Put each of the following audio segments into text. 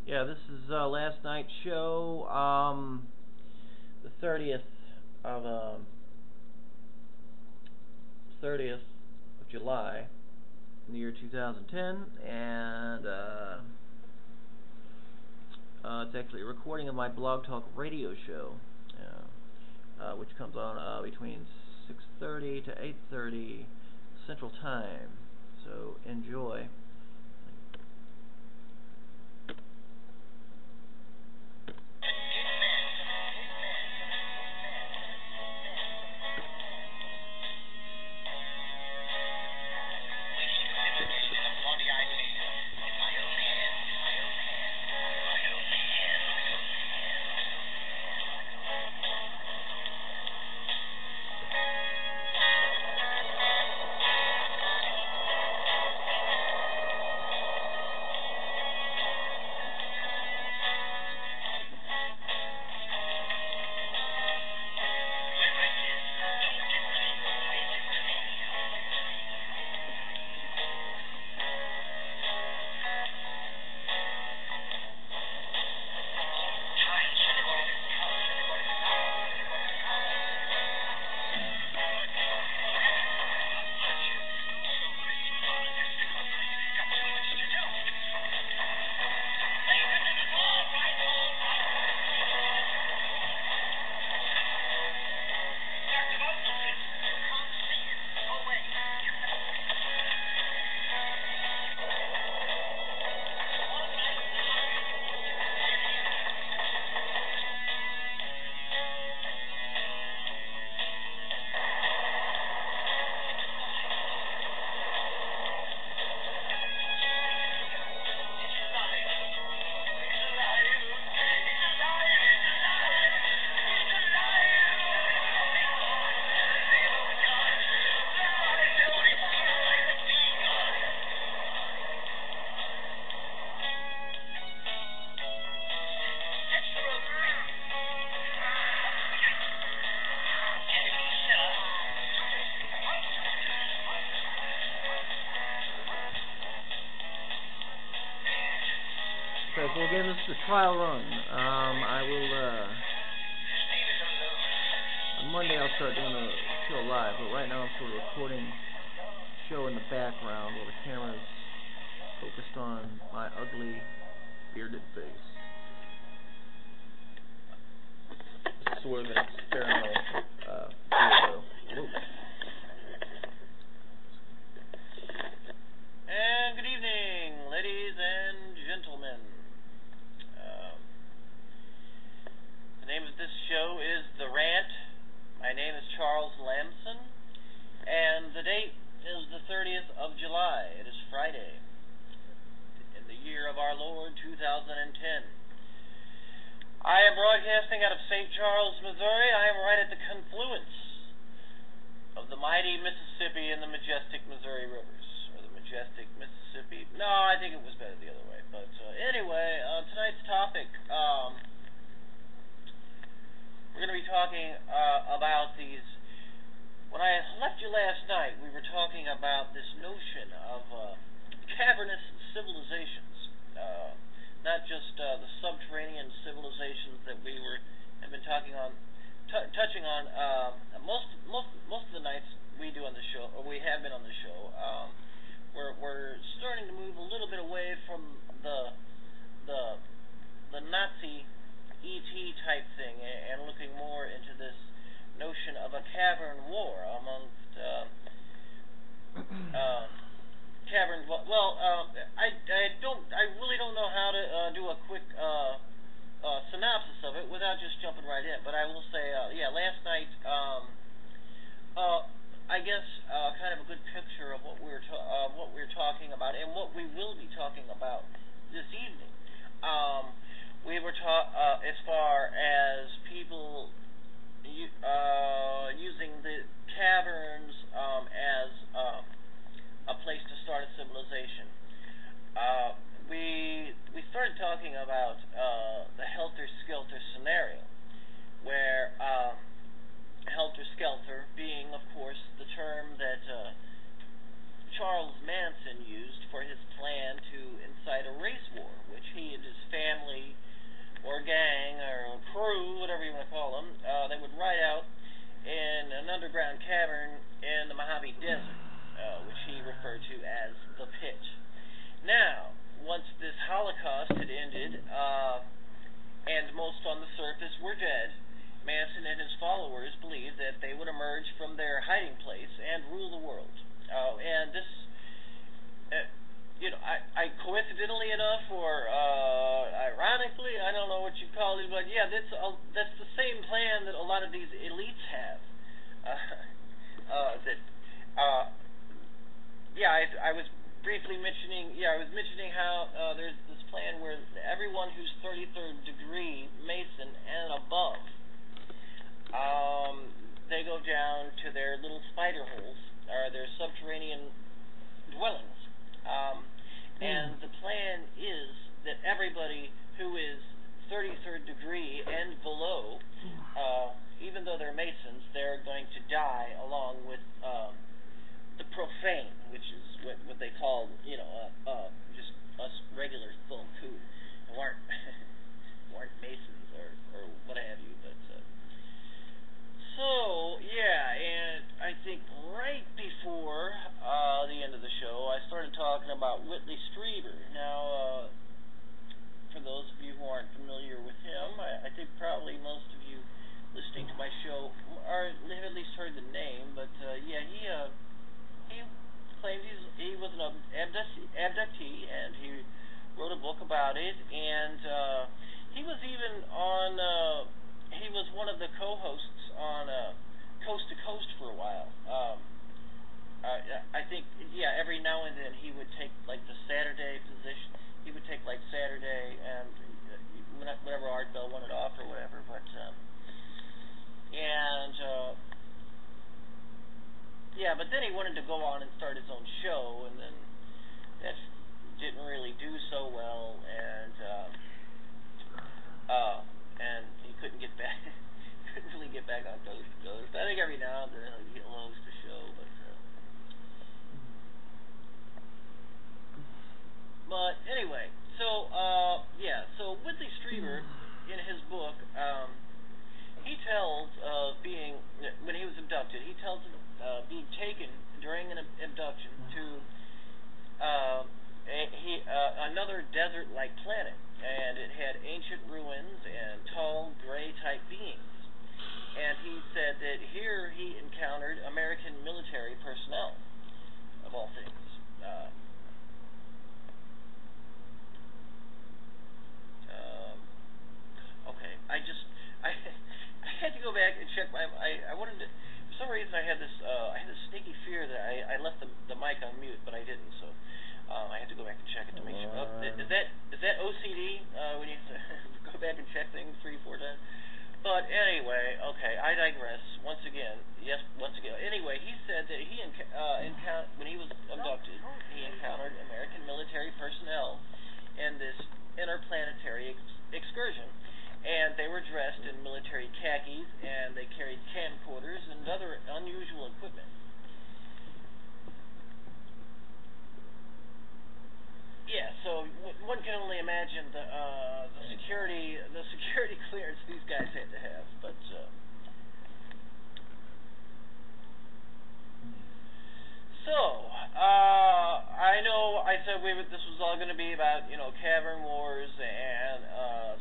Yeah, this is last night's show, the 30th of July in the year 2010, and it's actually a recording of my Blog Talk radio show, which comes on between 6:30 to 8:30 Central Time. So enjoy. So again, this is a trial run. I will, on Monday I'll start doing a show live, but right now I'm sort of recording the show in the background while the camera's focused on my ugly, bearded face. It's sort of an experimental video. Whoa. And good evening, ladies and gentlemen. The name of this show is The Rant. My name is charleslamson, and the date is the 30th of July. It is Friday, in the year of our Lord 2010. I am broadcasting out of St. Charles, Missouri. I am right at the confluence of the mighty Mississippi and the majestic Missouri rivers, or the majestic Mississippi. No, I think it was better the other way. But anyway, tonight's topic, we're going to be talking about these. When I left you last night, we were talking about this notion of cavernous civilizations, not just the subterranean civilizations that we have been talking on, touching on most of the nights we do on the show, or we have been on the show. We're starting to move a little bit away from the Nazi ET type thing and looking more into this notion of a cavern war amongst caverns. I really don't know how to do a quick synopsis of it without just jumping right in. But I will say, last night, I guess kind of a good picture of what we're talking about and what we will be talking about this evening. We were as far as people using the caverns as a place to start a civilization. We started talking about the helter-skelter scenario, where helter-skelter being, of course, the term that Charles Manson used for his plan to incite a race war, which he and his family underground cavern in the Mojave Desert, which he referred to as the Pit. Now, once this Holocaust had ended, and most on the surface were dead, Manson and his followers believed that they would emerge from their hiding place and rule the world. And this, I coincidentally enough, or ironically, I don't know what you call it, but yeah, that's the same plan that a lot of these elites have. I was briefly mentioning, I was mentioning how there's this plan where everyone who's 33rd degree Mason and above, they go down to their little spider holes, or their subterranean dwellings. And the plan is that everybody who is 33rd degree and below, even though they're Masons, they're going to die along with the profane, which is what they call, just us regular folk who aren't weren't Masons or what have you. But and I think right before the end of the show, I started talking about Whitney Streeter. Now, for those of you who aren't familiar with him, I think probably most of you listening to my show have at least heard the name. But he claims he was an abductee, and he wrote a book about it. And he was even on. He was one of the co-hosts on Coast to Coast for a while. I think, every now and then he would take like the Saturday position. He would take like Saturday and whenever Art Bell wanted off or whatever. But but then he wanted to go on and start his own show, and then that didn't really do so well, and he couldn't get back. Couldn't really get back on Coast to Coast. I think every now and then he'll host a show, but anyway, so Whitney Streeter, in his book, he tells of when he was abducted, he tells of being taken during an abduction to another desert-like planet, and it had ancient ruins and tall, gray-type beings. And he said that here he encountered American military personnel, of all things. I had to go back and check I wanted to, for some reason I had this sneaky fear that I left the mic on mute, but I didn't, so I had to go back and check it to make sure. Is that OCD when you go back and check things 3-4 times? But anyway, okay, I digress. Once again. Anyway, he said that he when he was abducted, he encountered American military personnel in this interplanetary excursion, and they were dressed in military khakis, and they carried camcorders and other unusual equipment. Yeah, so one can only imagine the security clearance these guys had to have. But I know I said this was all going to be about cavern wars and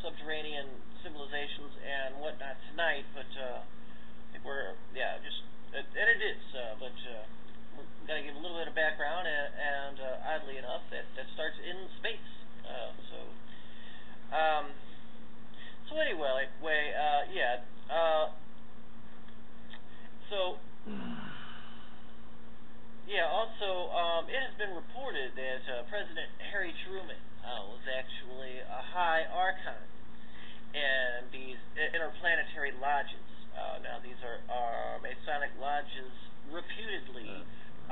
subterranean civilizations and whatnot tonight, but I think we're and it is, but. We've got to give a little bit of background, and oddly enough, that starts in space. Also, it has been reported that President Harry Truman was actually a high archon in these interplanetary lodges. Now, these are Masonic lodges, reputedly.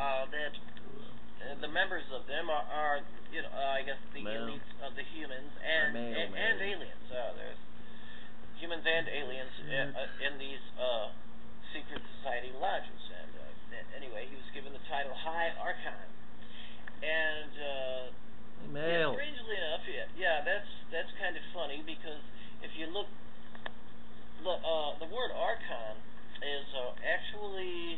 That the members of them are I guess the elites of the humans and aliens. There's humans and aliens in these secret society lodges. And anyway, he was given the title High Archon. And strangely enough, that's kind of funny, because if you look, the word archon is actually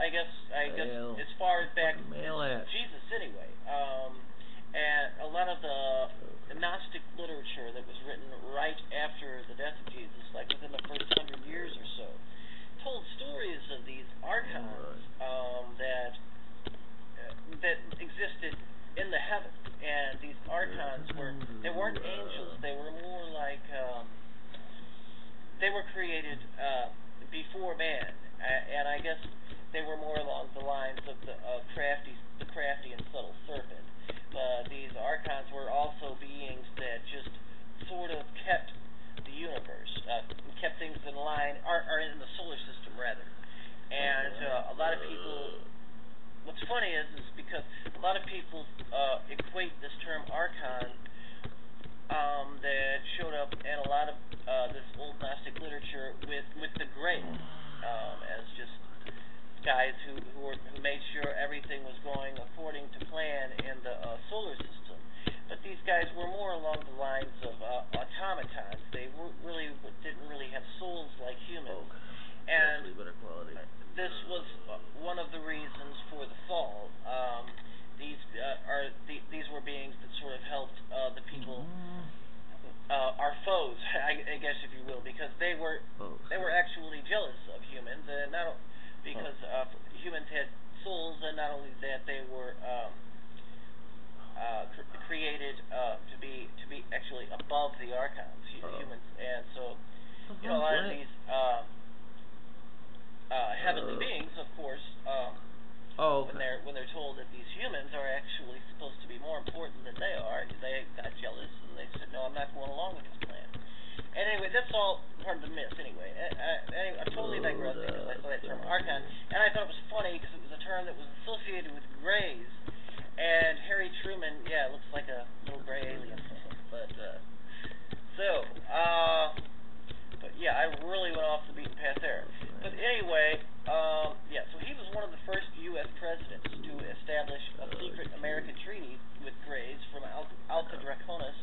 I guess Male. as far back Fucking as male at. Jesus anyway. And a lot of the Gnostic literature that was written right after the death of Jesus, like within the first 100 years or so, told stories of these archons that existed in the heavens, and these archons they weren't angels. They were more like they were created before man, and I guess they were more along the lines of the crafty and subtle serpent. But these archons were also beings that just sort of kept the universe, kept things in line, or in the solar system rather. And a lot of people, what's funny is because a lot of people equate this term archon that showed up in a lot of this old Gnostic literature with the Greys, as just guys who made sure everything was going according to plan in the solar system. But these guys were more along the lines of automatons. They didn't really have souls like humans. And this was one of the reasons for the fall. These were beings that sort of helped the people, our foes, I guess if you will, because they were actually jealous of humans, and not because humans had souls, and not only that, they were created to be actually above the archons, humans, and so a lot of these heavenly beings, of course, when they're told that these humans are actually supposed to be more important than they are, they got jealous and they said, "No, I'm not going along with this plan." And anyway, that's all part of the myth. Anyway, I'm totally digressing because I saw that term archon, and I thought it was funny because it was a term that was associated with Greys, and Harry Truman, looks like a little gray alien. But I really went off the beaten path there. But anyway, so he was one of the first U.S. presidents to establish a secret American treaty with Greys from Alpha Draconis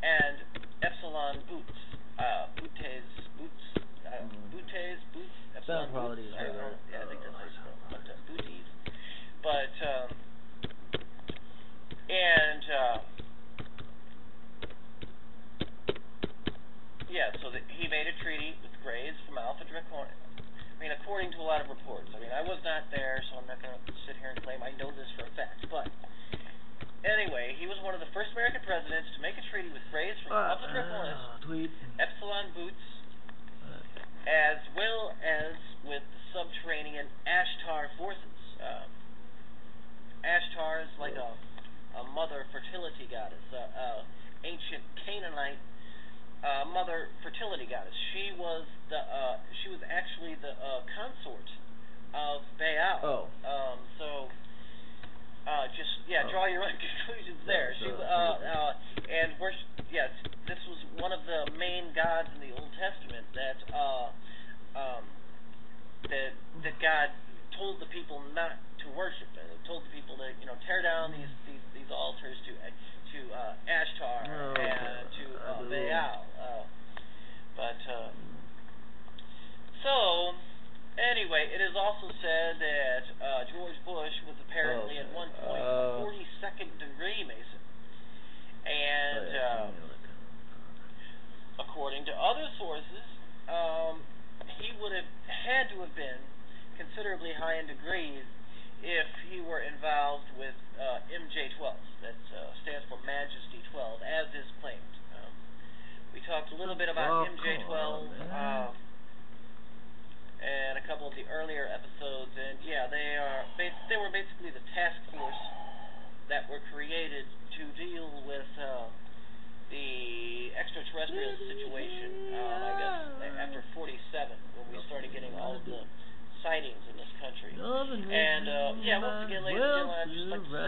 and Epsilon Boots, Epsilon Boots. I think that's how you spell it, but Booties. But so he made a treaty with Greys from Alpha Draconis. I mean, according to a lot of reports. I mean, I was not there, so I'm not going to sit here and claim I know this for a fact. But anyway, he was one of the first American presidents to make a treaty with Greys from Alpha Draconis, Epsilon Boots, as well as with the subterranean Ashtar forces. Ashtar is like a mother fertility goddess, ancient Canaanite mother fertility goddess. She was actually the consort of Baal. Draw your own conclusions there. This was one of the main gods in the Old Testament that God told the people not to worship. It told the people to tear down these altars to Ashtar and to Baal. Anyway, it is also said that George Bush was apparently at one point a 42nd degree Mason, and according to other sources, he would have had to have been considerably high in degrees if he were involved with MJ12. That stands for Majesty 12, as is claimed. We talked a little bit about MJ12 in a couple of the earlier episodes, and they were basically the task force that were created to deal with the extraterrestrial situation. I guess after 47, when we started getting all of the sightings in this country. And once again, ladies and gentlemen, I'd just like to say